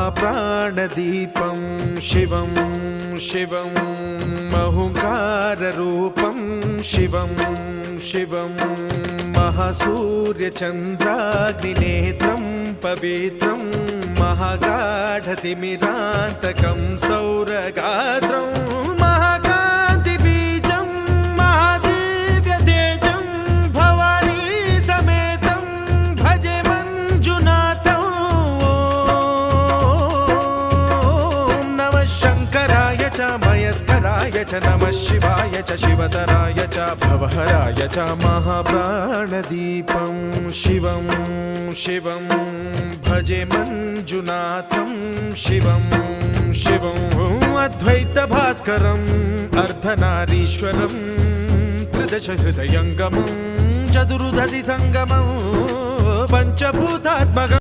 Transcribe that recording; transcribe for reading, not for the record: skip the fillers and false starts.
महाप्राणदीपं शिवं शिवं महुङ्काररूपं शिवं शिवं महासूर्यचन्द्राग्निनेत्रं पवित्रं महागाढतिमिरान्तकं सौरगात्रं महाकान्तिबीजं महादिव्यतेजं भवानी समेतं भजे मञ्जुनाथं। ॐ नमः शङ्कराय च मयस्कराय च नमः शिवाय च शिवतराय च भवहराय च महाप्राणदीपं शिवं शिवं भजे मञ्जुनाथं शिवं शिवं अद्वैतभास्करम् अर्धनारीश्वरं त्रिदशहृदयङ्गमं चतुर्दधिसङ्गमं पञ्चभूतात्मकम्।